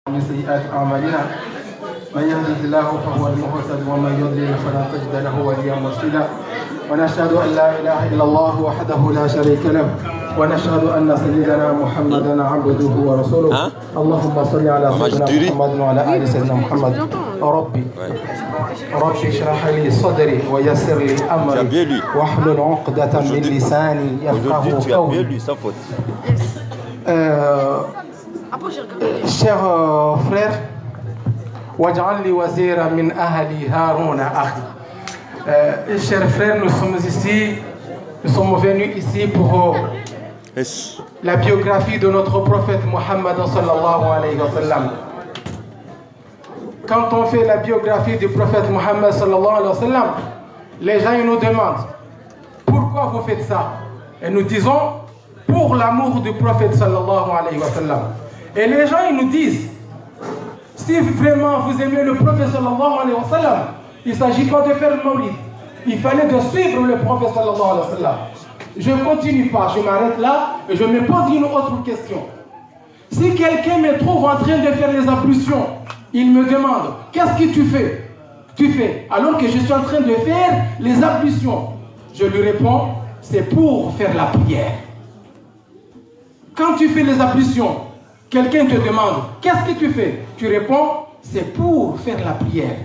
من سيئات أعمالنا من يهده الله فهو المهتد ومن يضلل فلا تجد له وليا مرشدا ونشهد أن لا إله إلا الله وحده لا شريك له ونشهد أن سيدنا محمدا عبده ورسوله اللهم صل على سيدنا محمد وعلى آل سيدنا محمد ربي اشرح لي صدري ويسر لي أمري واحلل عقدة من لساني يفقهوا قولي. Chers frères, waj'al li wazira min ahli Harouna akhi. Chers frères, nous sommes venus ici pour la biographie de notre prophète Mohammed sallallahu alayhi wa sallam. Quand on fait la biographie du prophète Mohammed sallallahu alayhi wa sallam, les gens ils nous demandent pourquoi vous faites ça. Et nous disons pour l'amour du prophète sallallahu alayhi wa sallam. Et les gens ils nous disent si vraiment vous aimez le prophète sallallahu alayhi wa sallam, il ne s'agit pas de faire le maulid. Il fallait de suivre le prophète sallallahu alayhi wa sallam. Je ne continue pas, je m'arrête là et je me pose une autre question. Si quelqu'un me trouve en train de faire les ablutions, il me demande qu'est-ce que tu fais? Tu fais alors que je suis en train de faire les ablutions. Je lui réponds c'est pour faire la prière. Quand tu fais les ablutions, quelqu'un te demande qu'est-ce que tu fais? Tu réponds c'est pour faire la prière.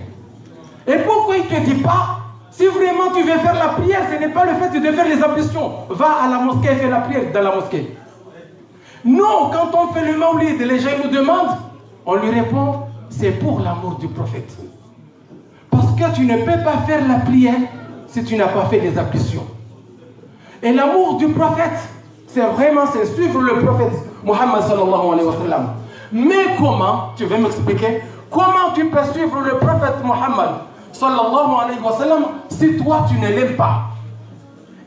Et pourquoi il ne te dit pas si vraiment tu veux faire la prière, ce n'est pas le fait de faire les ablutions. Va à la mosquée et fais la prière dans la mosquée. Non, quand on fait le maulid, les gens nous demandent, on lui répond c'est pour l'amour du prophète. Parce que tu ne peux pas faire la prière si tu n'as pas fait les ablutions. Et l'amour du prophète, c'est suivre le prophète Mohammed sallallahu alayhi wa sallam. Mais comment, tu veux m'expliquer, comment tu peux suivre le prophète Mohammed sallallahu alayhi wa sallam si toi tu ne l'aimes pas?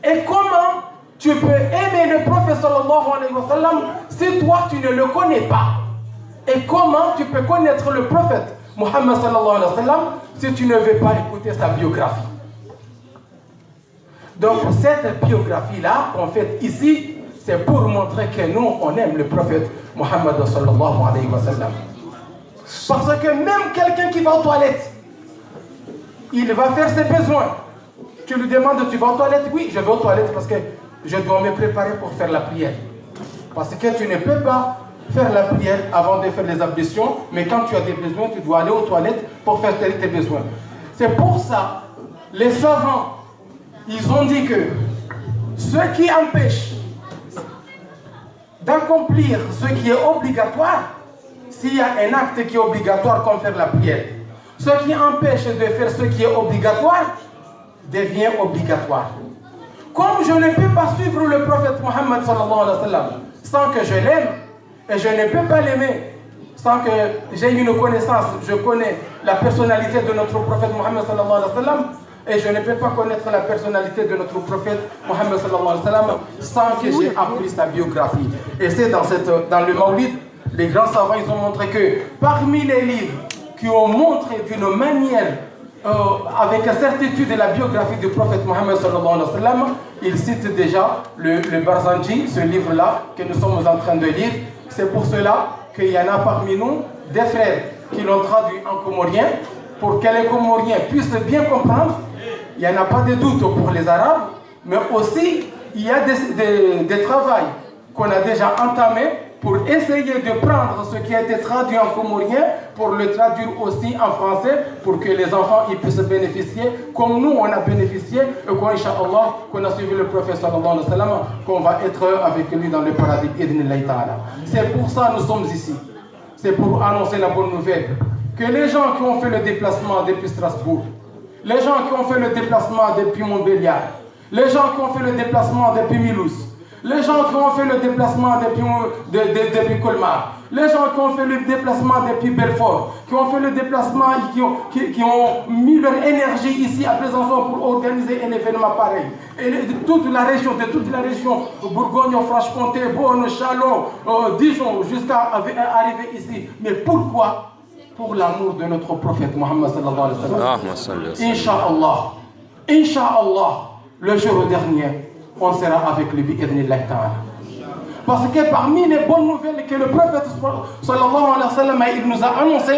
Et comment tu peux aimer le prophète sallallahu alayhi wa sallam si toi tu ne le connais pas? Et comment tu peux connaître le prophète Mohammed sallallahu alayhi wa sallam si tu ne veux pas écouter sa biographie? Donc cette biographie-là qu'on fait ici, c'est pour montrer que nous, on aime le prophète Mohammed sallallahu alayhi wa sallam. Parce que même quelqu'un qui va aux toilettes, il va faire ses besoins. Tu lui demandes, tu vas aux toilettes? Oui, je vais aux toilettes parce que je dois me préparer pour faire la prière. Parce que tu ne peux pas faire la prière avant de faire les ablutions, mais quand tu as des besoins, tu dois aller aux toilettes pour faire tes besoins. C'est pour ça, les savants, ils ont dit que ce qui empêche d'accomplir ce qui est obligatoire, s'il y a un acte qui est obligatoire comme faire la prière, ce qui empêche de faire ce qui est obligatoire devient obligatoire. Comme je ne peux pas suivre le prophète Mohammed sallallahu alayhi wa sallam sans que je l'aime, et je ne peux pas l'aimer sans que j'ai une connaissance, je connais la personnalité de notre prophète Mohammed sallallahu alayhi wa sallam, et je ne peux pas connaître la personnalité de notre prophète Mohammed sallallahu alayhi wa sallam sans que j'ai appris sa biographie. Et c'est dans le Maulid, les grands savants ils ont montré que parmi les livres qui ont montré d'une manière avec certitude la biographie du prophète Mohammed sallallahu alayhi wa sallam, ils citent déjà le Barzanji, ce livre-là que nous sommes en train de lire. C'est pour cela qu'il y en a parmi nous des frères qui l'ont traduit en comorien pour que les Comoriens puissent bien comprendre. Il n'y en a pas de doute pour les Arabes, mais aussi il y a des travaux qu'on a déjà entamés pour essayer de prendre ce qui a été traduit en comorien pour le traduire aussi en français pour que les enfants ils puissent bénéficier comme nous on a bénéficié et qu'Inch'Allah qu'on a suivi le prophète sallallahu alayhi wa sallam, qu'on va être avec lui dans le paradis. C'est pour ça que nous sommes ici. C'est pour annoncer la bonne nouvelle que les gens qui ont fait le déplacement depuis Strasbourg, les gens qui ont fait le déplacement depuis Montbéliard, les gens qui ont fait le déplacement depuis Mulhouse, les gens qui ont fait le déplacement depuis Colmar, les gens qui ont fait le déplacement depuis Belfort, qui ont fait le déplacement, qui ont mis leur énergie ici à Besançon pour organiser un événement pareil. Et de toute la région, Bourgogne, Franche-Comté, Beaune, Châlons, Dijon, jusqu'à arriver ici. Mais pourquoi? Pour l'amour de notre prophète Mohammed sallallahu alayhi wa sallam. Inch'Allah, Inch'Allah, le jour dernier, on sera avec lui bi'idhnillah ta'ala. Parce que parmi les bonnes nouvelles que le prophète sallallahu alayhi wa sallam il nous a annoncé,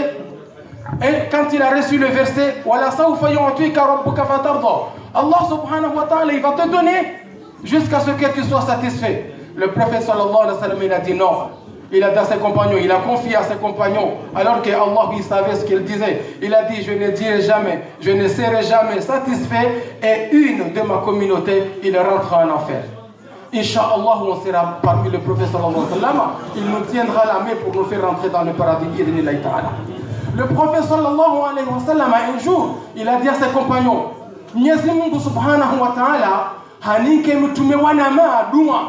et quand il a reçu le verset Allah subhanahu wa ta'ala il va te donner jusqu'à ce que tu sois satisfait. Le prophète sallallahu alayhi wa sallam il a dit non. Il a dit à ses compagnons, il a confié à ses compagnons, alors que Allah il savait ce qu'il disait. Il a dit, je ne dirai jamais, je ne serai jamais satisfait, et une de ma communauté, il rentrera en enfer. Inch'Allah, on sera parmi le prophète sallallahu alayhi wa sallam, il nous tiendra la main pour nous faire rentrer dans le paradis. Le prophète sallallahu alayhi wa sallam, un jour, il a dit à ses compagnons, Mwenyezi Mungu subhanahu wa ta'ala, hanike mtume wanama dua,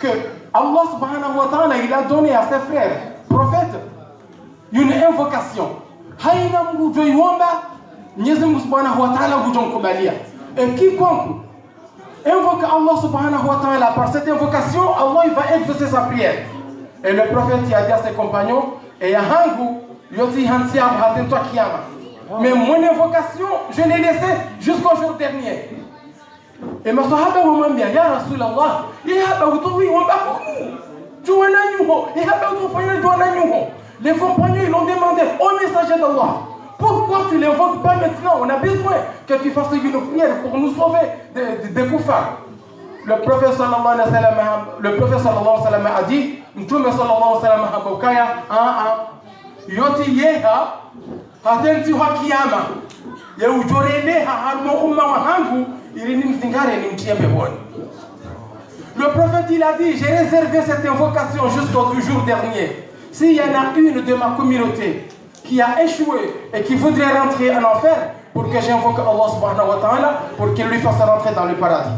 que Allah subhanahu wa ta'ala, il a donné à ses frères, prophètes, une invocation. Haina Mungu joiomba, Mwenyezi Mungu subhanahu wa ta'ala hujonkubalia. Et quiconque invoque Allah subhanahu wa ta'ala par cette invocation, Allah il va exaucer sa prière. Et le prophète il a dit à ses compagnons, et Yahangu, yoti hantiam hatentwa kiyama. Mais mon invocation, je l'ai laissée jusqu'au jour dernier. Et ma sahaba wamwambia ya Rasulallah, les compagnons ils ont demandé au messager d'Allah, pourquoi tu ne l'invoques pas maintenant? On a besoin que tu fasses une prière pour nous sauver des koufars. Le prophète sallallahu alayhi wa sallam a dit, Mtume sallallahu alayhi wa sallam yoti yeha hatenti wa kiyama ya ujorele harmo umma wa hangu. Le prophète il a dit, j'ai réservé cette invocation jusqu'au jour dernier. S'il y en a une de ma communauté qui a échoué et qui voudrait rentrer en enfer, pour que j'invoque Allah subhanahu wa ta'ala pour qu'il lui fasse rentrer dans le paradis.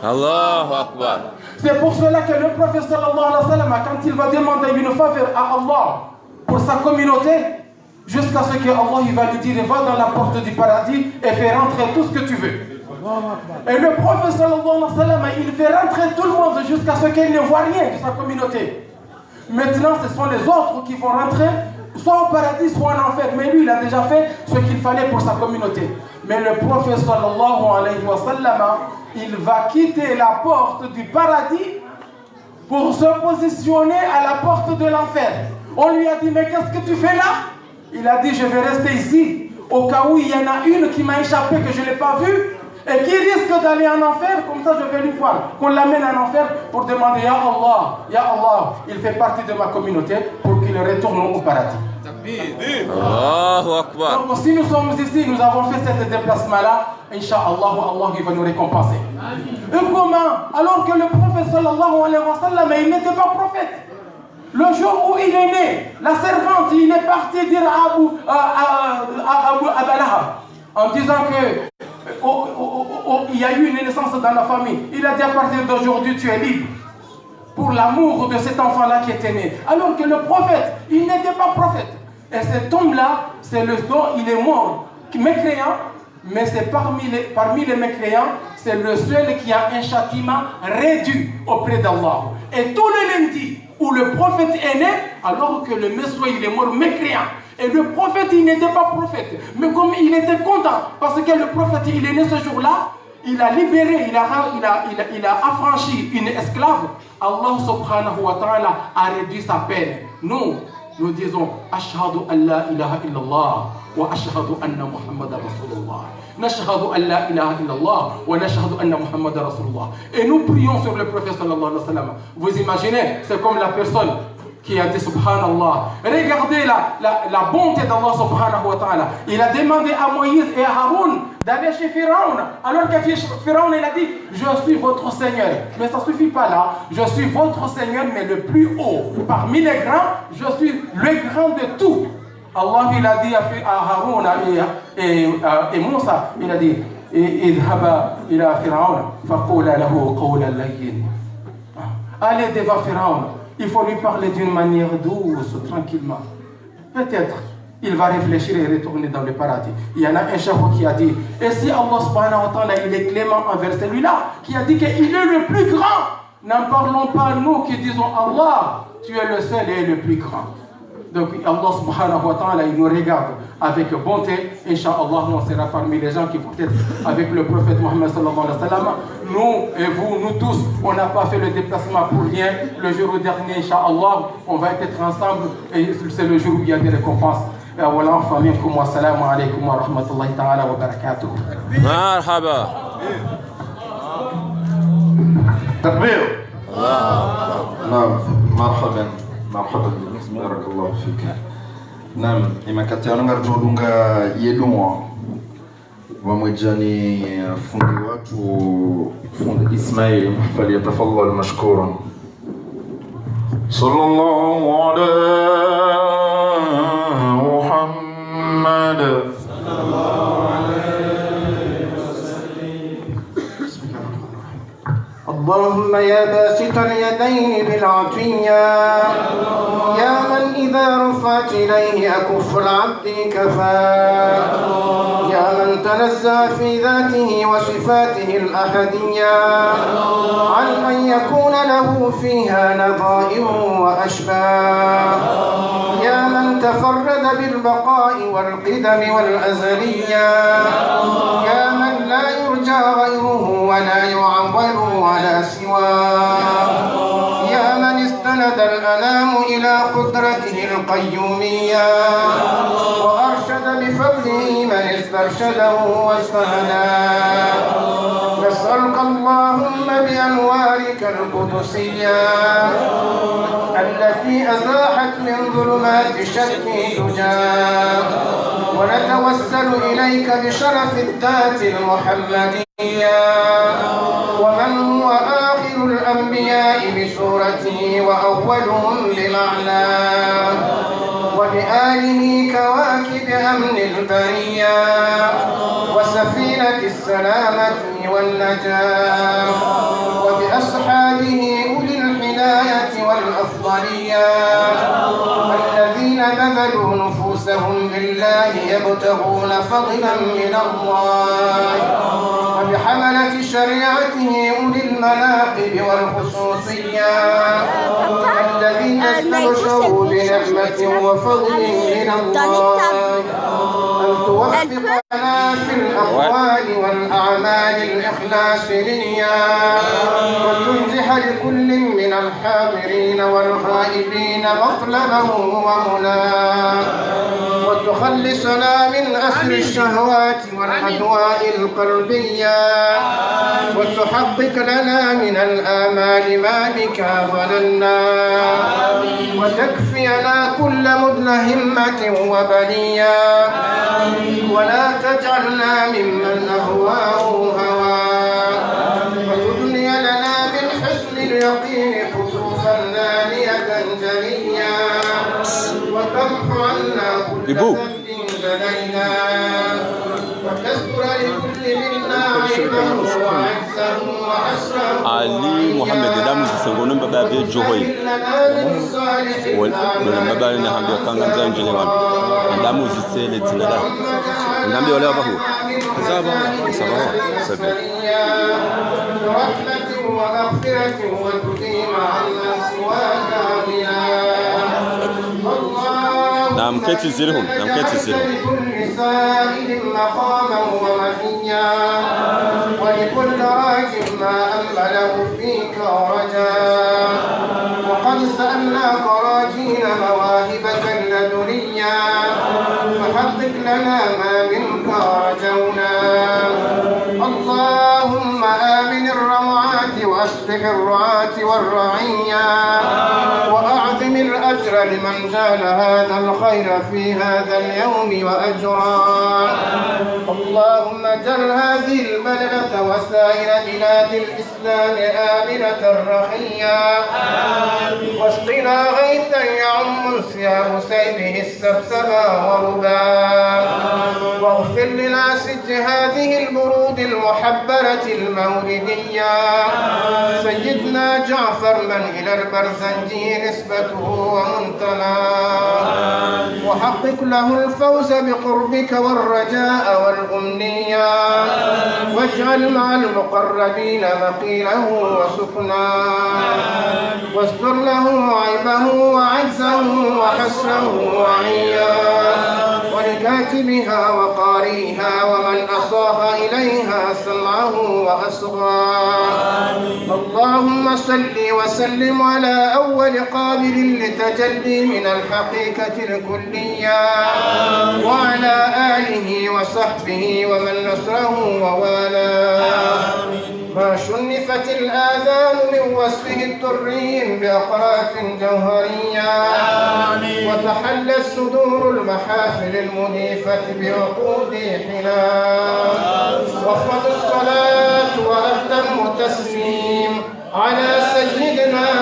Allahu Akbar. C'est pour cela que le prophète sallallahu alayhi wa sallam, quand il va demander une faveur à Allah pour sa communauté, jusqu'à ce que Allah il va lui dire, va dans la porte du paradis et fais rentrer tout ce que tu veux. Et le prophète sallallahu alayhi wa sallam, il fait rentrer tout le monde jusqu'à ce qu'il ne voit rien de sa communauté. Maintenant, ce sont les autres qui vont rentrer, soit au paradis, soit en enfer. Mais lui, il a déjà fait ce qu'il fallait pour sa communauté. Mais le prophète sallallahu alayhi wa sallam, il va quitter la porte du paradis pour se positionner à la porte de l'enfer. On lui a dit, mais qu'est-ce que tu fais là? Il a dit, je vais rester ici, au cas où il y en a une qui m'a échappé, que je ne l'ai pas vue, et qui risque d'aller en enfer, comme ça je vais lui voir, qu'on l'amène en enfer pour demander, Ya Allah, il fait partie de ma communauté, pour qu'il retourne au paradis. Allahu Akbar. Donc si nous sommes ici, nous avons fait ce déplacement-là, Inch'Allah, Allah il va nous récompenser. Et comment? Alors que le prophète sallallahu alayhi wa sallam, il n'était pas prophète. Le jour où il est né, la servante, il est parti dire à Abu Lahab, en disant que il y a eu une naissance dans la famille. Il a dit à partir d'aujourd'hui, tu es libre. Pour l'amour de cet enfant-là qui était né. Alors que le prophète, il n'était pas prophète. Et cet homme-là, c'est le don, il est mort, mécréant, mais c'est parmi les mécréants, c'est le seul qui a un châtiment réduit auprès d'Allah. Et tous les lundis où le prophète est né, alors que le Messie il est mort mécréant. Et le prophète il n'était pas prophète, mais comme il était content, parce que le prophète il est né ce jour-là, il a libéré, il a affranchi une esclave. Allah subhanahu wa ta'ala a réduit sa peine. Nous disons Ashhadu an la ilaha illallah wa ashhadu anna Muhammadan Rasulullah. Nashhadu an la ilaha illallah wa nashhadu anna Muhammadan Rasulullah. Et nous prions sur le prophète sallallahu alayhi wa sallam. Vous imaginez, c'est comme la personne qui a dit Subhanallah. Regardez la bonté d'Allah subhanahu wa ta'ala. Il a demandé à Moïse et à Haroun d'aller chez Pharaon. Alors que Pharaon il a dit, je suis votre Seigneur. Mais ça ne suffit pas là. Je suis votre Seigneur, mais le plus haut. Parmi les grands, je suis le grand de tout. Allah il a dit à Haroun et Moussa, il a dit, idhaba ila Pharaon, faqula lahu qawlan layyin. Allez devant Pharaon. Il faut lui parler d'une manière douce, tranquillement. Peut-être il va réfléchir et retourner dans le paradis. Il y en a un chef qui a dit, et si Allah subhanahu wa ta'ala il est clément envers celui-là, qui a dit qu'il est le plus grand, n'en parlons pas nous qui disons Allah, tu es le seul et le plus grand. Donc Allah subhanahu wa ta'ala, il nous regarde avec bonté. Inch'Allah, on sera parmi les gens qui vont être avec le prophète Mohammed sallallahu alayhi wa sallam. Nous et vous, nous tous, on n'a pas fait le déplacement pour rien. Le jour dernier, Inch'Allah, on va être ensemble et c'est le jour où il y a des récompenses. أولا فمنكم والسلام عليكم ورحمة الله تعالى وبركاته. مرحبا. تكبير. نعم مرحبا مرحبا بارك الله فيك. نعم إما كتير نرجو دونغا يدوما ومجاني فندوات وفند إسماعيل فليتفضل مشكورا. صلى الله على محمد. صلى الله عليه وسلم. اللهم يا باسط اليدين بالعطية، يا من إذا رفعت إليه أكف العبد كفاه، يا من تنزه في ذاته وصفاته الأحدية عن أن يكون له فيها نظائر وأشباه، يا من تفرد بالبقاء والقدم والأزلية، يا من لا يرجى غيره ولا يعول على سواه، يا من استند الأنام إلى قدرته القيومية وأرشد بفضله من استرشده واستهداه. نسألك اللهم بأنوارك القدسية التي أزاحت من ظلمات الشك دجاه، ونتوسل إليك بشرف الذات المحمدية ومن هو آخر الأنبياء بسورته وأولهم بمعناه، وبآله كواكب أمن البرية وسفينة السلامة والنجاة، وبأصحابه أولي الحناية والأفضلية الذين بذلوا نفوسهم لله يبتغون فضلا من الله، وبحملة شريعته أولي المناقب والخصوصية الذين استبشروا بنعمة وفضل من الله. أن توفقنا في الأقوال والأعمال الإخلاص لله، وتنجح لكل من الحاضرين والغائبين مطلبه ومناه، وتخلصنا من أسر الشهوات والأهواء القلبية، وتحقق لنا من الآمال ما بك ظننا، وتكفينا كل مدن همة وبلية، ولا تجعلنا ممن أهواه هواه، وتبني لنا بالحسن اليقين خطوفا نانية جليا، وتمحو عنا كل ذنب بدينا، وتستر لكل منا عيبه وعجزه وعسره علي محمد دام سنقولون بابا في جوهي ولما بقى لنا هم بيكان زين جلوان دام وزيسيل تنالا دام بيولا بهو سبعة برحمة ومغفرة وتقيم عنا سواك نعم كيف تزيرهم نعم كيف تزيرهم ولكل سائل مقاما ومحيا، ولكل راج ما أمله فيك ورجاء، وقد سألناك راجين مواهبك اللدنيا، فحقق لنا ما منك رجونا. اللهم آمن الروعات وأصلح الرعاة والرعية، وأعظم الأجر لمن جال هذا الخير في هذا اليوم وأجرا. اللهم اجعل هذه البلدة وسائر بلاد الإسلام آمنة رخيا، واسقنا غيثا يعم سياه سيله السبسبا وربا، واغفر لناسج هذه البرود المحبرة المولدية سيدنا جعفر من إلى البرزنجي نسبته ومنتماه، وحقق له الفوز بقربك والرجاء والأمنية، واجعل مع المقربين مقيله وسكناه، واستر له عيبه وعجزه وحسره وعياه، ولكاتبها وقارئها ومن أصاغ إليها سمعه وأصغاه. اللهم صل وسلم على أول قابل لتجلي من الحقيقة الكلية، وعلى آله وصحبه ومن نصره ووالاه. ما شنفت الآذان من وصفه الترين بأقراف جوهرية، وتحلت صدور المحافل المنيفة بعقود حلال. وافضل الصلاة وأتم التسليم على سيدنا